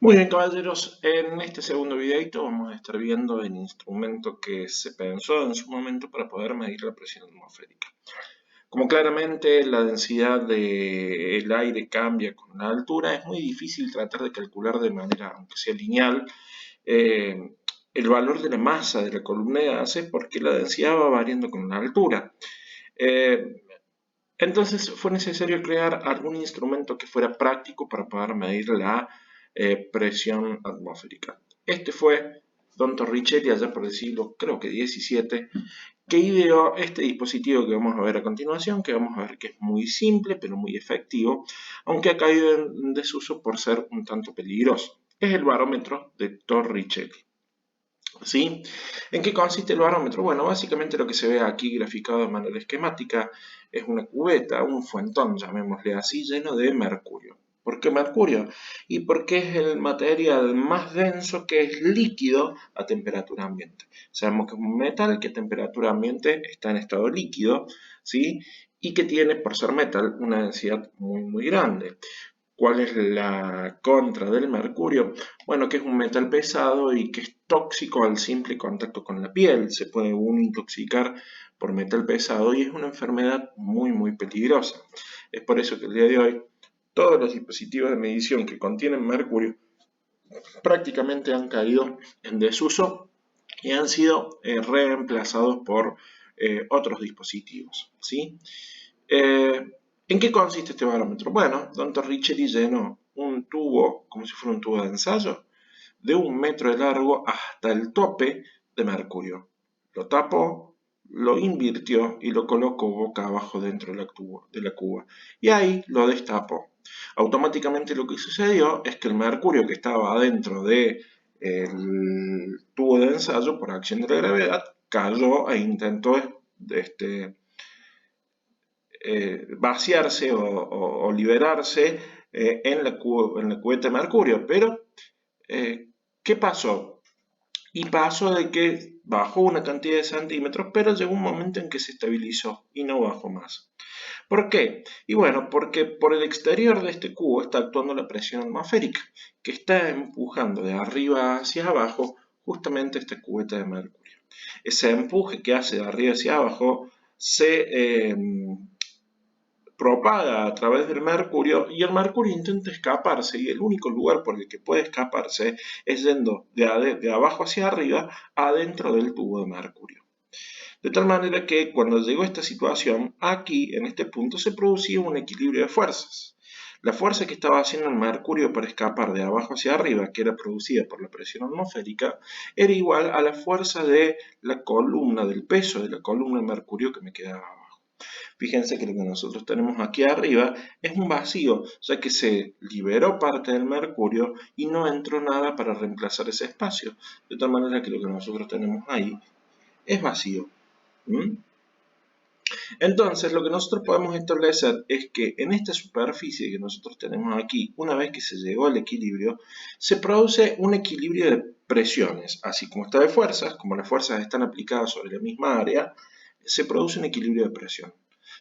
Muy bien, caballeros, en este segundo videito vamos a estar viendo el instrumento que se pensó en su momento para poder medir la presión atmosférica. Como claramente la densidad del aire cambia con la altura, es muy difícil tratar de calcular de manera, aunque sea lineal, eh, el valor de la masa de la columna de gases porque la densidad va variando con la altura. Eh, entonces fue necesario crear algún instrumento que fuera práctico para poder medir la presión atmosférica. Este fue Don Torricelli allá por el siglo, creo que 17, que ideó este dispositivo que vamos a ver a continuación, que vamos a ver que es muy simple pero muy efectivo, aunque ha caído en desuso por ser un tanto peligroso. Es el barómetro de Torricelli. ¿Sí? ¿En qué consiste el barómetro? Bueno, básicamente lo que se ve aquí graficado de manera esquemática es una cubeta, un fuentón, llamémosle así, lleno de mercurio. ¿Por qué mercurio? Y porque es el material más denso que es líquido a temperatura ambiente. Sabemos que es un metal que a temperatura ambiente está en estado líquido, ¿sí? Y que tiene, por ser metal, una densidad muy grande. ¿Cuál es la contra del mercurio? Bueno, que es un metal pesado y que es tóxico al simple contacto con la piel. Se puede uno intoxicar por metal pesado y es una enfermedad muy peligrosa. Es por eso que el día de hoy todos los dispositivos de medición que contienen mercurio prácticamente han caído en desuso y han sido reemplazados por otros dispositivos, ¿sí? ¿En qué consiste este barómetro? Bueno, Don Torricelli llenó un tubo, como si fuera un tubo de ensayo, de 1 metro de largo hasta el tope de mercurio. Lo tapó, lo invirtió y lo colocó boca abajo dentro de la cuba. Y ahí lo destapó. Automáticamente lo que sucedió es que el mercurio que estaba adentro del tubo de ensayo, por acción de la gravedad, cayó e intentó vaciarse o liberarse en la cubeta de mercurio. Pero, ¿qué pasó? Y pasó de que bajó una cantidad de centímetros, pero llegó un momento en que se estabilizó y no bajó más. ¿Por qué? Y bueno, porque por el exterior de este cubo está actuando la presión atmosférica, que está empujando de arriba hacia abajo justamente esta cubeta de mercurio. Ese empuje que hace de arriba hacia abajo se propaga a través del mercurio y el mercurio intenta escaparse y el único lugar por el que puede escaparse es yendo de abajo hacia arriba adentro del tubo de mercurio. De tal manera que cuando llegó esta situación, aquí en este punto se producía un equilibrio de fuerzas. La fuerza que estaba haciendo el mercurio para escapar de abajo hacia arriba, que era producida por la presión atmosférica, era igual a la fuerza de la columna, del peso de la columna de mercurio que me quedaba abajo. Fíjense que lo que nosotros tenemos aquí arriba es un vacío, ya que se liberó parte del mercurio y no entró nada para reemplazar ese espacio. De tal manera que lo que nosotros tenemos ahí es vacío. Entonces, lo que nosotros podemos establecer es que en esta superficie que nosotros tenemos aquí, una vez que se llegó al equilibrio, se produce un equilibrio de presiones, así como está de fuerzas, como las fuerzas están aplicadas sobre la misma área, se produce un equilibrio de presión.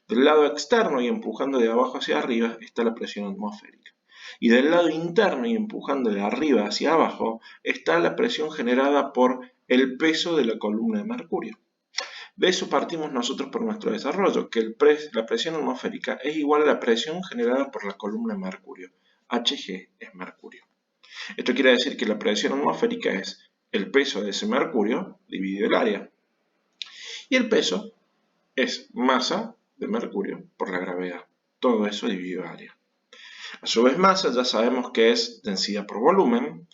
Del lado externo y empujando de abajo hacia arriba está la presión atmosférica. Y del lado interno y empujando de arriba hacia abajo está la presión generada por el peso de la columna de mercurio. De eso partimos nosotros por nuestro desarrollo, que la presión atmosférica es igual a la presión generada por la columna de mercurio. Hg es mercurio. Esto quiere decir que la presión atmosférica es el peso de ese mercurio dividido el área. Y el peso es masa de mercurio por la gravedad. Todo eso dividido área. A su vez, masa ya sabemos que es densidad por volumen.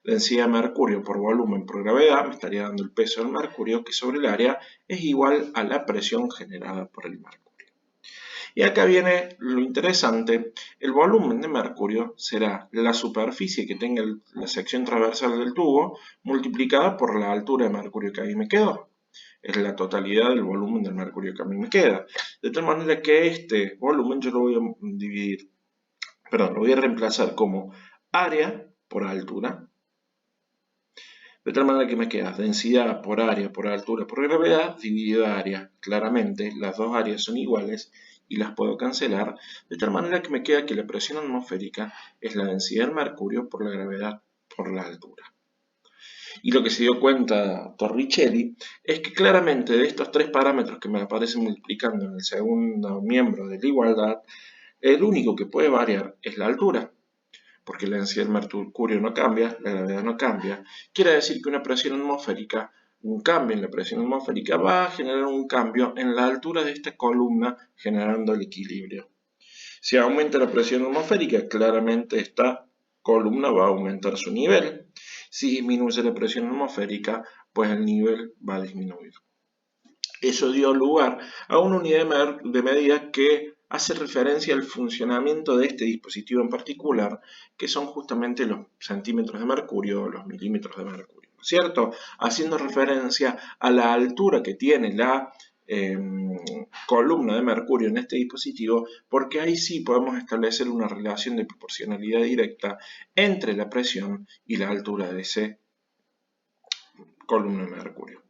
Densidad de mercurio por volumen por gravedad me estaría dando el peso del mercurio, que sobre el área es igual a la presión generada por el mercurio. Y acá viene lo interesante: el volumen de mercurio será la superficie que tenga la sección transversal del tubo multiplicada por la altura de mercurio que ahí me quedó. Es la totalidad del volumen del mercurio que a mí me queda. De tal manera que este volumen yo lo voy a reemplazar como área por altura. De tal manera que me queda densidad por área, por altura, por gravedad, dividido área. Claramente, las dos áreas son iguales y las puedo cancelar, de tal manera que me queda que la presión atmosférica es la densidad del mercurio por la gravedad por la altura. Y lo que se dio cuenta Torricelli es que claramente de estos tres parámetros que me aparecen multiplicando en el segundo miembro de la igualdad, el único que puede variar es la altura, porque la densidad del mercurio no cambia, la gravedad no cambia. Quiere decir que una presión atmosférica, un cambio en la presión atmosférica va a generar un cambio en la altura de esta columna, generando el equilibrio. Si aumenta la presión atmosférica, claramente esta columna va a aumentar su nivel. Si disminuye la presión atmosférica, pues el nivel va a disminuir. Eso dio lugar a una unidad de medida que hace referencia al funcionamiento de este dispositivo en particular, que son justamente los centímetros de mercurio o los milímetros de mercurio, ¿no es cierto? Haciendo referencia a la altura que tiene la columna de mercurio en este dispositivo, porque ahí sí podemos establecer una relación de proporcionalidad directa entre la presión y la altura de esa columna de mercurio.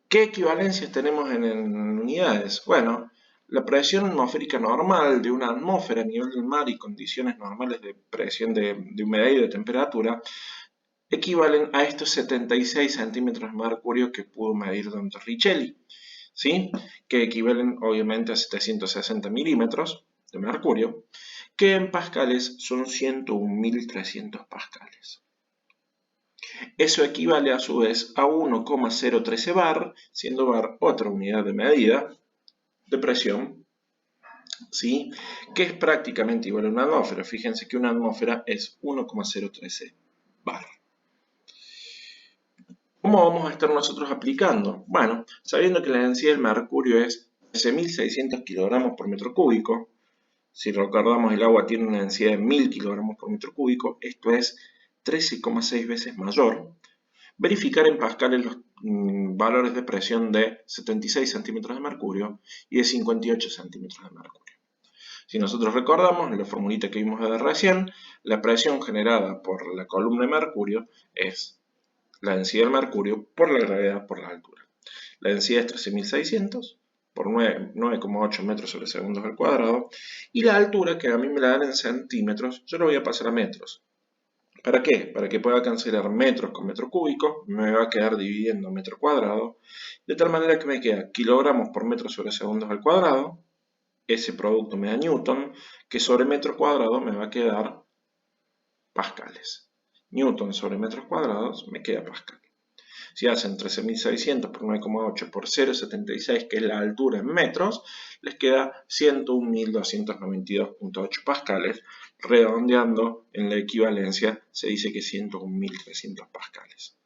¿Qué equivalencias tenemos en unidades? Bueno, la presión atmosférica normal de una atmósfera a nivel del mar y condiciones normales de presión de humedad y de temperatura equivalen a estos 76 centímetros de mercurio que pudo medir don Torricelli, ¿sí? Que equivalen obviamente a 760 milímetros de mercurio, que en pascales son 101.300 pascales. Eso equivale a su vez a 1,013 bar, siendo bar otra unidad de medida de presión, ¿sí? Que es prácticamente igual a una atmósfera. Fíjense que una atmósfera es 1,013 bar. ¿Cómo vamos a estar nosotros aplicando? Bueno, sabiendo que la densidad del mercurio es 13.600 kilogramos por metro cúbico, si recordamos el agua tiene una densidad de 1.000 kilogramos por metro cúbico, esto es 13,6 veces mayor. Verificar en pascales los valores de presión de 76 centímetros de mercurio y de 58 centímetros de mercurio. Si nosotros recordamos, en la formulita que vimos de recién, la presión generada por la columna de mercurio es la densidad del mercurio por la gravedad por la altura. La densidad es 13.600 por 9,8 metros sobre segundos al cuadrado, y la altura, que a mí me la dan en centímetros, yo lo voy a pasar a metros. ¿Para qué? Para que pueda cancelar metros con metro cúbico, me va a quedar dividiendo metro cuadrado, de tal manera que me queda kilogramos por metro sobre segundos al cuadrado, ese producto me da newton, que sobre metro cuadrado me va a quedar pascales. Newton sobre metros cuadrados me queda pascal. Si hacen 13.600 por 9,8 por 0,76, que es la altura en metros, les queda 101.292,8 pascales. Redondeando en la equivalencia, se dice que 101.300 pascales.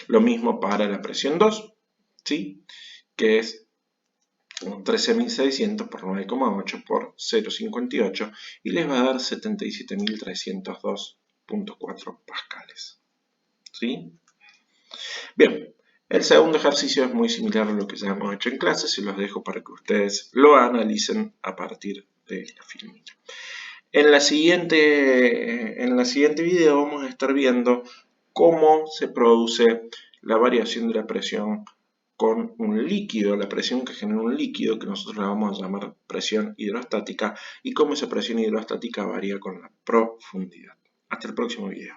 Lo mismo para la presión 2, ¿sí? Que es 13.600 por 9,8 por 0,58 y les va a dar 77.302,4 pascales. ¿Sí? Bien, el segundo ejercicio es muy similar a lo que ya hemos hecho en clase, se los dejo para que ustedes lo analicen a partir de la filmina. En la siguiente video vamos a estar viendo cómo se produce la variación de la presión con un líquido, la presión que genera un líquido que nosotros la vamos a llamar presión hidrostática, y cómo esa presión hidrostática varía con la profundidad. Hasta el próximo video.